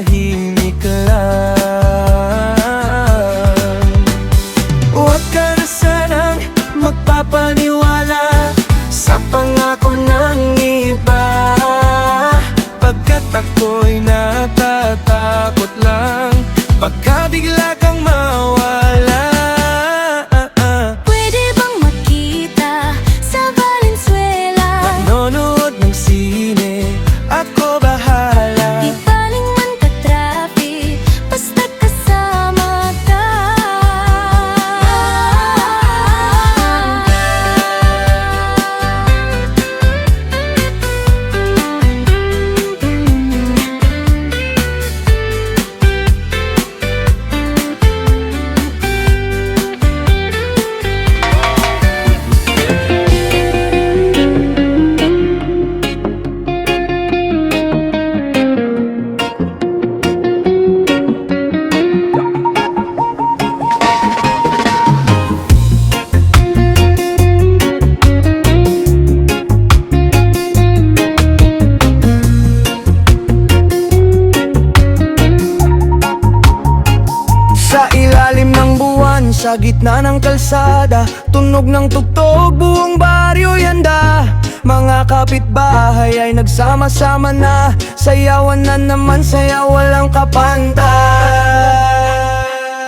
tahimik lang. Huwag ka na sanang magpapaniwala sa pangako ng iba, pagkat ako'y natatakot lang pagka bigla kang mawala. Pwede bang magkita sa Valenzuela? Manonood ng sine, ako bahala. Di baling man ka-traffic, basta kasama ka. Sa ilalim ng buwan, sa gitna ng kalsada, tunog ng tugtog, buong baryo yanda. Mga kapitbahay ay nagsama-sama na, sayawan na naman, sayaw walang kapantay.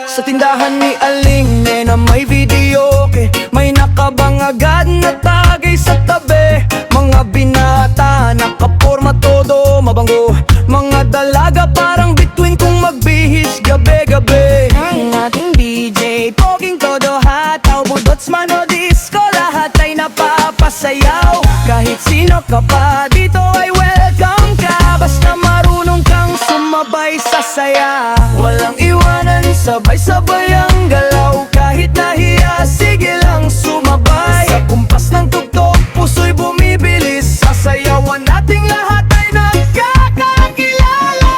Sa tindahan ni Aling Nena may videoke, may nakabang agad na tagay sa tabi. Mga binata, nakaporma todo mabango, mga dalaga parang bituin kung magbihis gabi-gabi. Ang ating DJ, poging todo hataw, budots man o disco, lahat ay napapasayaw. Kahit sino ka pa, dito ay welcome ka, basta marunong kang sumabay sa saya. Walang iwanan, sabay-sabay ang galaw, kahit nahiya, sige lang sumabay. Sa kumpas ng tugtog, puso'y bumibilis, sasayawan nating lahat ay nagkakakilala.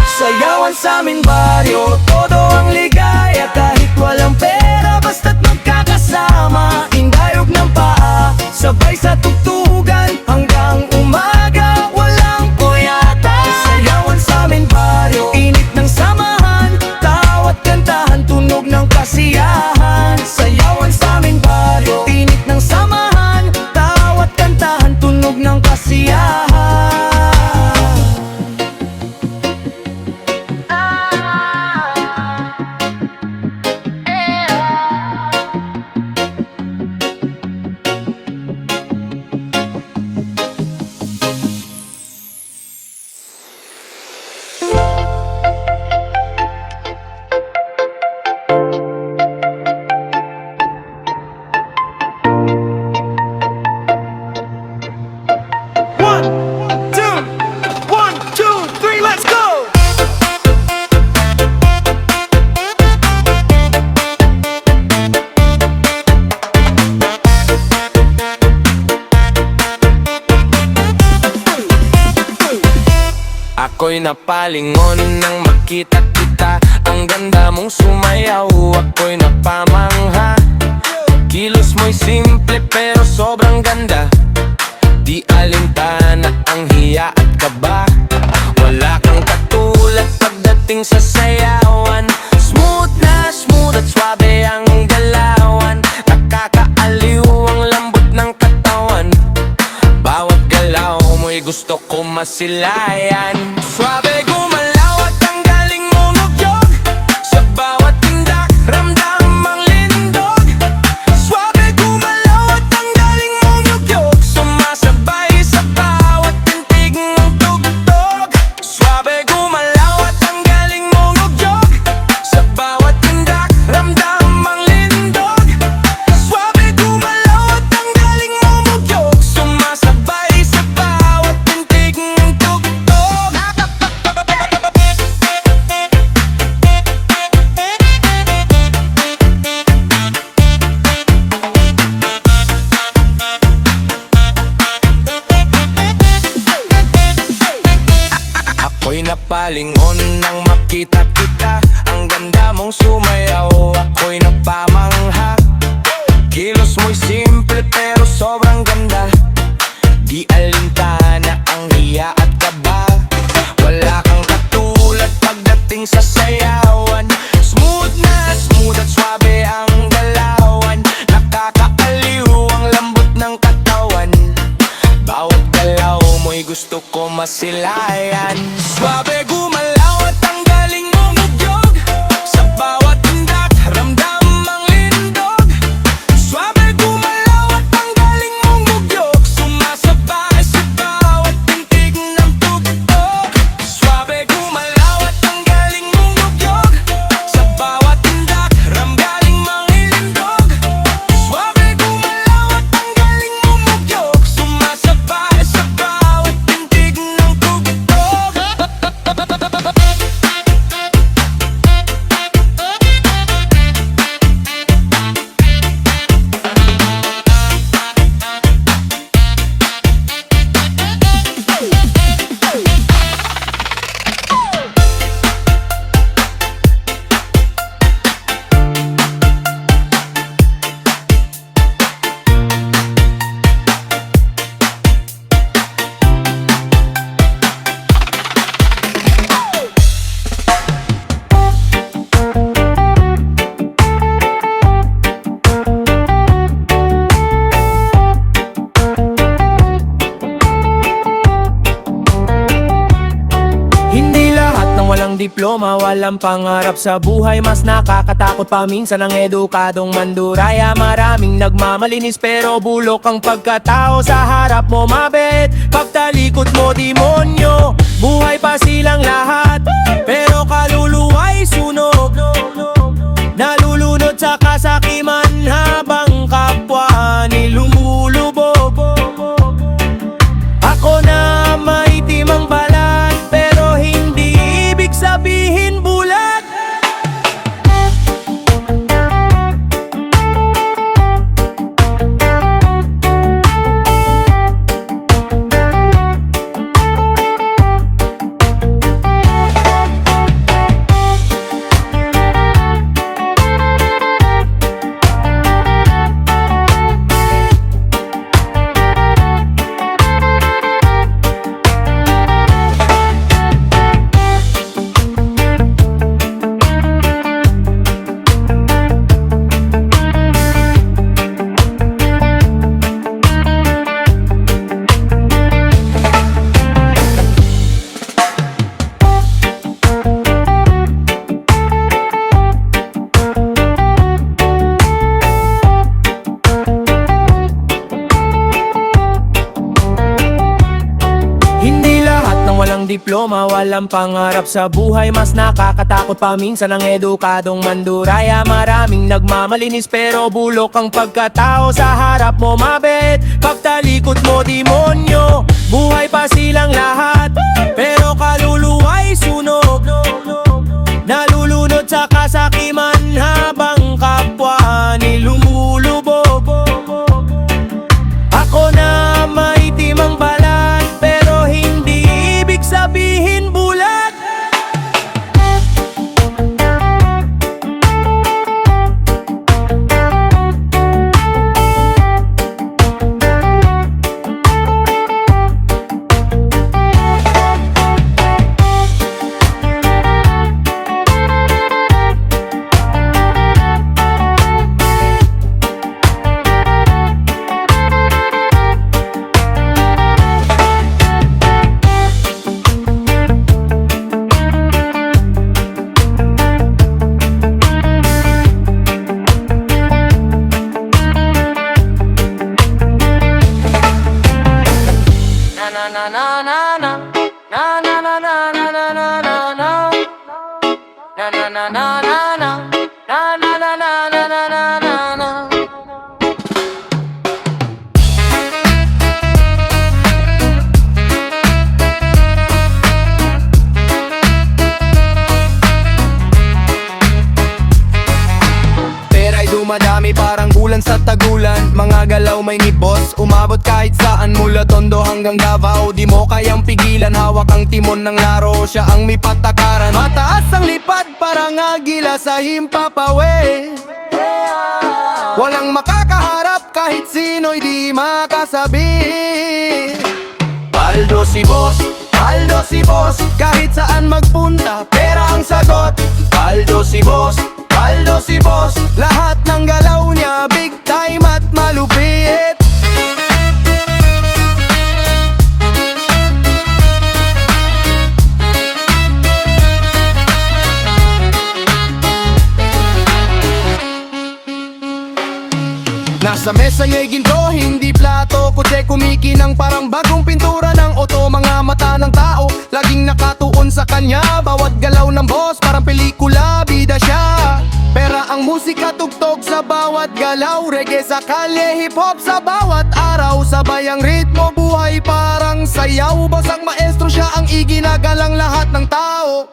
Sayawan sa amin baryo, todo ang ligaya, kahit walang pera, basta't magkakasama. Indayog ng paa, sabay sa tugtugan, hanggang umaga, walang puyata. Sayawan sa amin baryo, init ng samahan, tawat kantahan, tunog ng kasiyahan. Sayawan sa amin baryo, init ng samahan, tawat kantahan, tunog ng kasiyahan. One, two, three, let's go! Ako'y napalingon nang makita kita, ang ganda mong sumayaw, ako'y napamangha. Kilos mo'y simple pero sobrang ganda, di alintana ang hiya at kaba. Wala kang katulad pagdating sa sayawan, smooth na smooth at swabe ang galawan. Nakakaaliw ang lambot ng katawan, bawat galaw mo'y gusto ko masilayan. Swabe gumalaw at ang galing mong ugyog, sa bawat tindak ramdam ang lindog. Swabe gumalaw at ang galing mong ugyog, sumasabay sa bawat tintig ng tugtog. Swabe gumalaw at ang galing mong ugyog, sa bawat tindak ramdam ang lindog. Swabe gumalaw at ang galing mong ugyog, sumasabay sa bawat tintig ng tugtog. Ako'y napalingon nang makita kita, ang ganda mong sumayaw, ako'y napamangha. Kilos mo'y simple pero sobrang ganda, di alintana ang hiya at kaba. Wala kang katulad masilayan. Swabe gumalaw at ang galing mong udyog, sa bawat tindak ramdam ang lindog. Swabe gumalaw at ang galing mong udyog, sumasabay sa bawat tintig ng tugtog. Swabe gumalaw at ang galing mong udyog, sa bawat tindak ramdam ang lindog. Swabe gumalaw at ang galing mong udyog, sumasabay sa bawat tintig ng tugtog. Hindi lahat ng walang diploma, walang pangarap sa buhay. Mas nakakatakot pa minsan ang edukadong manduraya. Maraming nagmamalinis pero bulok ang pagkatao. Sa harap mo mabait, pagtalikod mo demonyo. Buhay pa silang lahat, pero kaluluwa'y sunog. Nalulunod sa kasakiman habang kapwa nilulubog. Ako na may timang balat, pero hindi ibig sabihin bulat. Hindi lahat ng walang diploma, walang pangarap sa buhay. Mas nakakatakot pa minsan ang edukadong manduraya. Maraming nagmamalinis pero bulok ang pagkatao. Sa harap mo mabait, pagtalikod mo demonyo. Buhay pa silang lahat, pero kaluluwa'y sunog. Nalulunod sa kasakiman habang kapwa nilulubog. Ako na may timang balat, pero hindi ibig sabihin bulat. Pera'y dumadami parang ulan sa tagulan. Mga galaw may ni boss, umabot kahit saan. Mula Tondo hanggang Davao, di mo kayang pigilan. Hawak ang timon ng laro, siya ang may patakaran. Mataas ang lipad parang agila sa himpapawe. Walang makakaharap kahit sino'y di makasabi. Paldo si boss, paldo si boss. Kahit saan magpunta, pera ang sagot. Paldo si boss, paldo si boss. Lahat ng galaw niya big time at malupit. Sa mesa niya'y ginto, hindi plato, kundi kumikinang parang bagong pintura ng oto. Mga mata ng tao, laging nakatuon sa kanya. Bawat galaw ng boss, parang pelikula, bida siya. Pera ang musika, tugtog sa bawat galaw. Reggae sa kalye, hip-hop sa bawat araw. Sabay ang ritmo, buhay parang sayaw. Boss ang maestro, siya ang iginagalang lahat ng tao.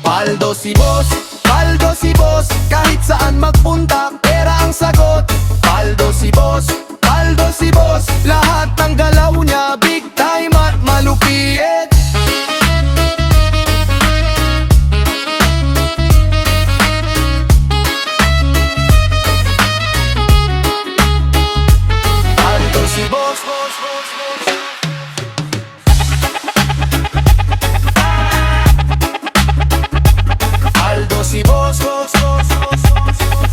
Paldo si boss, paldo si boss. Kahit saan magpunta, pera ang sagot. Paldo si boss, paldo si boss. Lahat ng galaw niya, big time at malupit. Paldo si boss, boss, boss, boss. Paldo si boss, boss, boss, boss, boss, boss.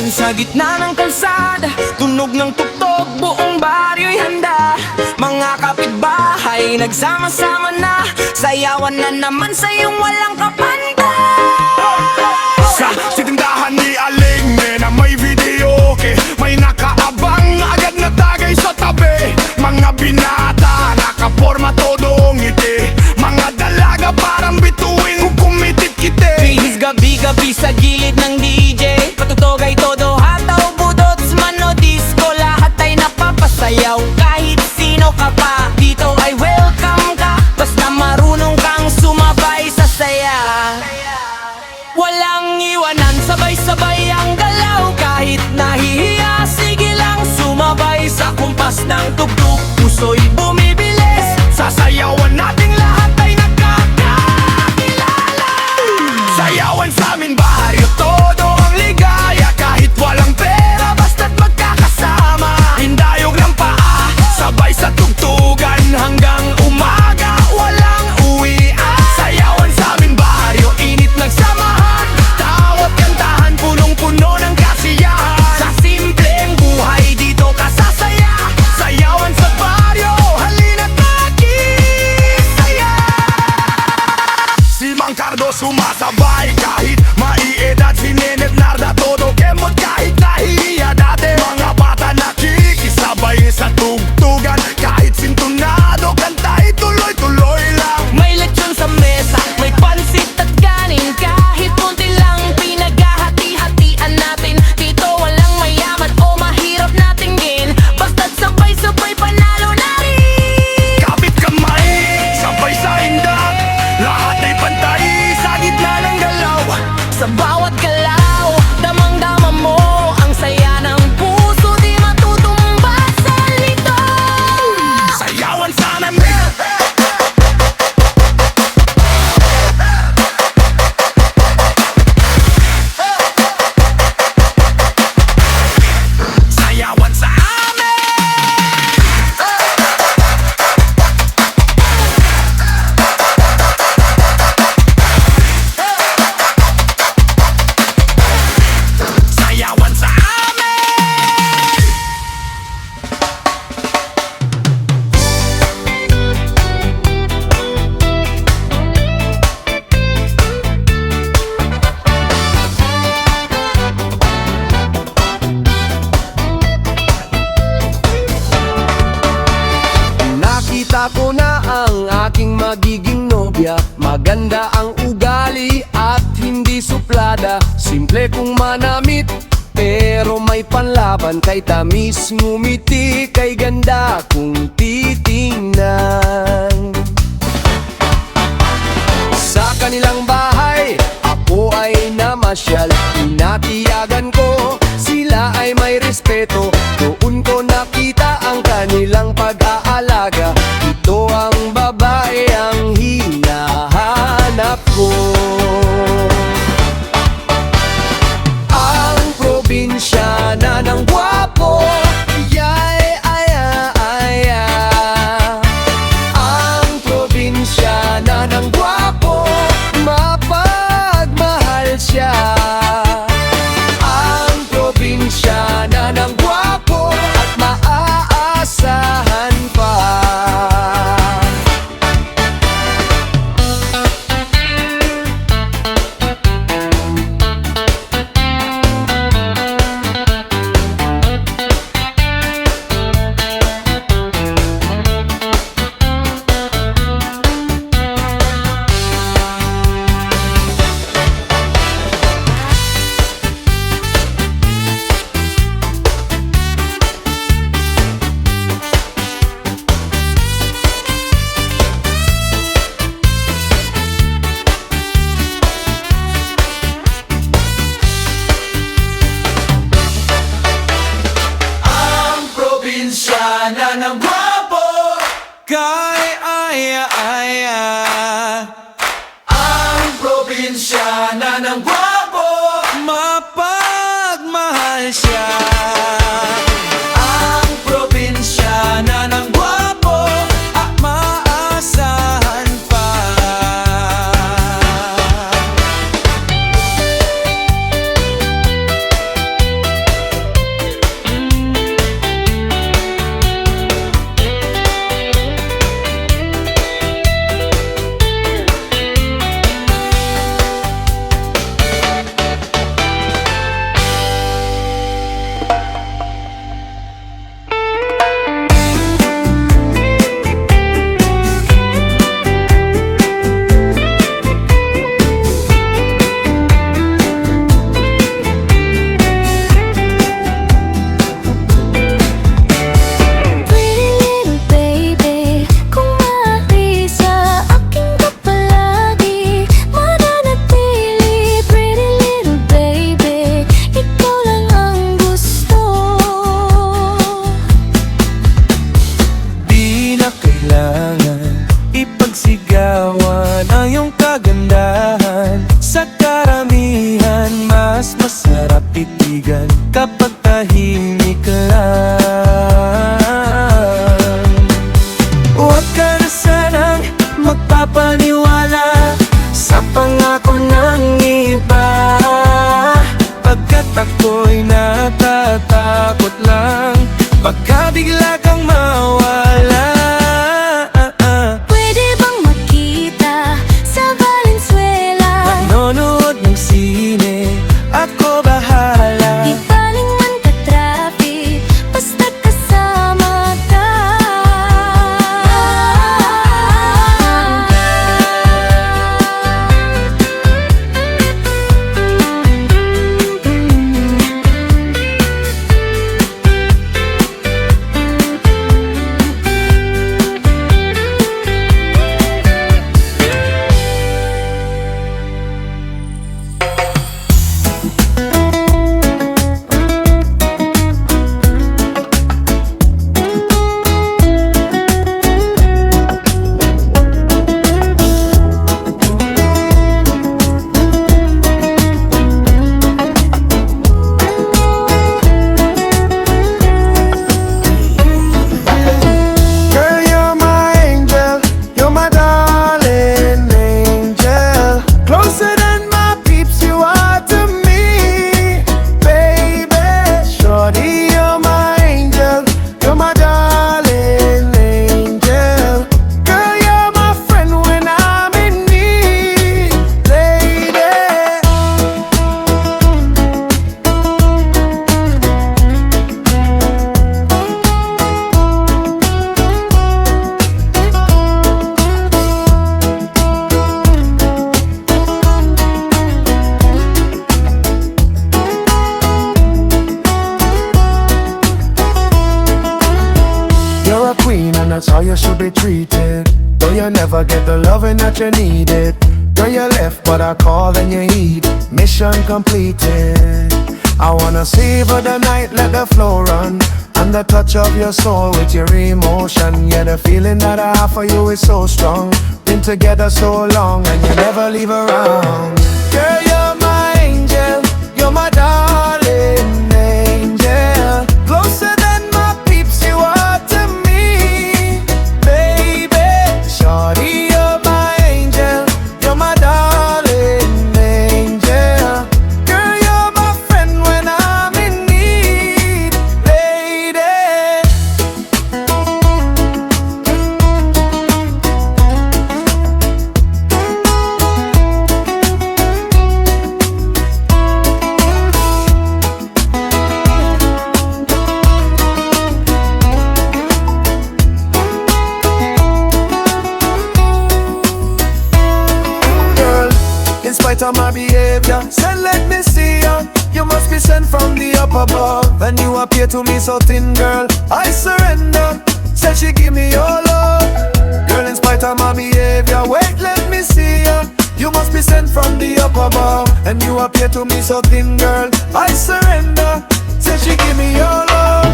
Sa gitna ng kalsada, tunog ng tugtog, buong baryo'y handa. Mga kapitbahay, nagsama-sama na, sayawan na naman sa iyong walang kapanda. Sa tindahan ni Aling na may video, okay, may nakaabang agad na tagay sa tabi. Mga binata, nakaporma todo ngiti. Mga dalaga parang bituin kung kumitip-kiti. Bihis gabi-gabi sa gilid ng DJ, patutog ay todo, hataw, budots, mano, disco. Lahat ay napapasayaw, kahit sino ka pa dito ay welcome ka. Basta marunong kang sumabay sa saya. Walang iwanan, sabay-sabay ang galaw. Kahit nahihiya, sige lang sumabay sa kumpas ng tugtog. Puso'y bumibilis, Sasayawan nating lahat ay nagkakakilala. Sayawan sa amin baryo, todo ang ligaya. Kahit walang pera, basta't magkakasama. Hindayog ng paa, sabay sa tugtugan. Hanggang umaga, walang uwian. Sayawan sa amin baryo, init nagsamahan. Tawat kantahan, punong-puno ng kasiyahan. Sa simpleng buhay, dito ka sasaya. Sayawan sa baryo, halina't makisaya. Si Mang Cardo sumasabay kahit maiedad. Si Nenet Narda todo kemot kahit nahihiya dati. Mga bata nakikisabay sa tugtugan. Kahit sintonado, kantay tuloy-tuloy lang. may lechon sa mesa, may pansit at kanin. Kahit konti lang pinaghahati-hatian natin. Dito walang mayaman o mahirap na tingin. Basta't sabay-sabay panalo na rin. Kapit kamay, sabay sa hindak. Lahat ay pantay sa gitna ng galaw. Sa bawat galaw, damang-dama mo ang saya ng puso, di matutumba sa lito. Sayawan sa namin. Sayawan sa amin. Sayawan sa amin. Nakita ko na ang aking magiging nobya. Maganda ang ugali at hindi suplada. Simple kung manamit, pero may panlaban. Kay tamis ngumiti, kay ganda kung titingnan. Sa kanilang bahay, ako ay namasyal. Tinatiyagan ko, sila ay may respeto. Doon ko nakita ang kanilang pag-aalaga. Ito ang babae ang hinahanap ko. Ang probinsyana ng gwapo, mapagmahal siya. ang probinsyana ng gwapo, At maasahan pa. Pretty little baby, kung maaari sa akin ka palagi mananatili. Pretty little baby, ikaw lang ang gusto. Di na kailangan ipagsigawan ang iyong kagandahan. Sa karamihan, mas masarap titigan kapag tahimik ka lang. Huwag ka na sanang magpapaniwala sa pangako ng iba, pagkat ako'y natatakot lang pagka bigla kang mawala. Pwede bang makita sa Valenzuela? Manonood ng sine, ako bahala. Di baling man ka-traffic, basta kasama ka. Girl, you're my angel, you're my darling angel. Closer than my peeps, you are to me, baby. Shorty, you're my angel, you're my darling angel. Girl, you're my friend when I'm in need, lady. You're a queen and that's how you should be treated. Though you never get the loving that you needed. Girl, you left but I called and you heed. Mission completed. I wanna savor the night, let the flow run. And the touch of your soul with your emotion. Yeah, the feeling that I have for you is so strong. Been together so long and you never leave around. Girl, you're my angel, you're my darling angel. Closer than my peeps, you are to me, baby. Shorty, you're my angel, you're my darling angel. Girl, you're my friend when I'm in need, lady. spite of my behavior. Said let me see ya. You must be sent from the up above, and you appear to me so thin, girl. I surrender. Said she give me your love, girl. In spite of my behavior, wait, let me see ya. You must be sent from the up above, and you appear to me so thin, girl. I surrender. Said she give me your love.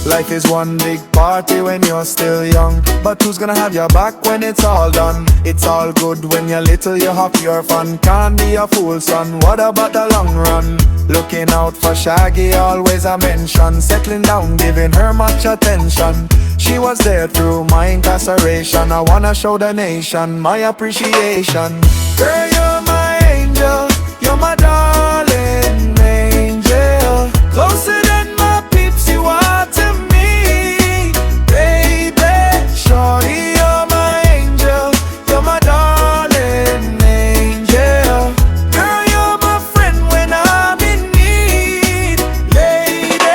Life is one big party when you're still young, but who's gonna have your back when it's all done? It's all good when you're little, you have your fun. Can't be a fool, son, what about the long run? Looking out for Shaggy, always a mention. Settling down, giving her much attention. She was there through my incarceration. I wanna show the nation my appreciation. Girl, you're my angel, you're my darling angel. Closer than my peeps, you are to me, baby. Shorty, you're my angel, you're my darling angel. Girl, you're my friend when I'm in need, lady.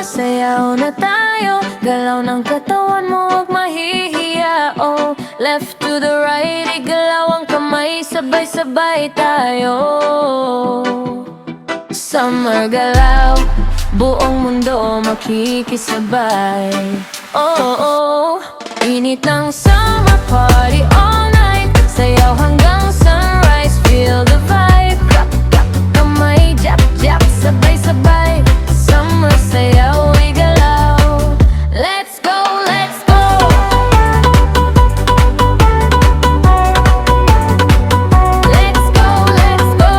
Sayaw na tayo, galaw ng katawan mo, huwag mahihiya. Oh, left to the right, igalaw ang kamay, sabay-sabay tayo. Summer galaw, buong mundo makikisabay. Oh, init ng summer party all night, sayaw hanggang sunrise, feel the vibe. Clap, clap, kamay, jap, jap, sabay-sabay. Summer sayaw, igalaw. Let's go, let's go. Let's go, let's go.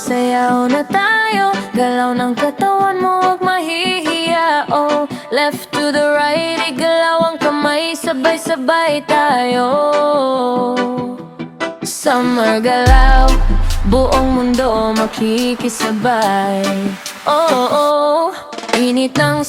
Sayaw na tayo, galaw ng katawan mo, huwag mahihiya. Oh, left to the right, igalaw ang kamay, sabay-sabay tayo. Summer galaw, buong mundo makikisabay. Oh, init ng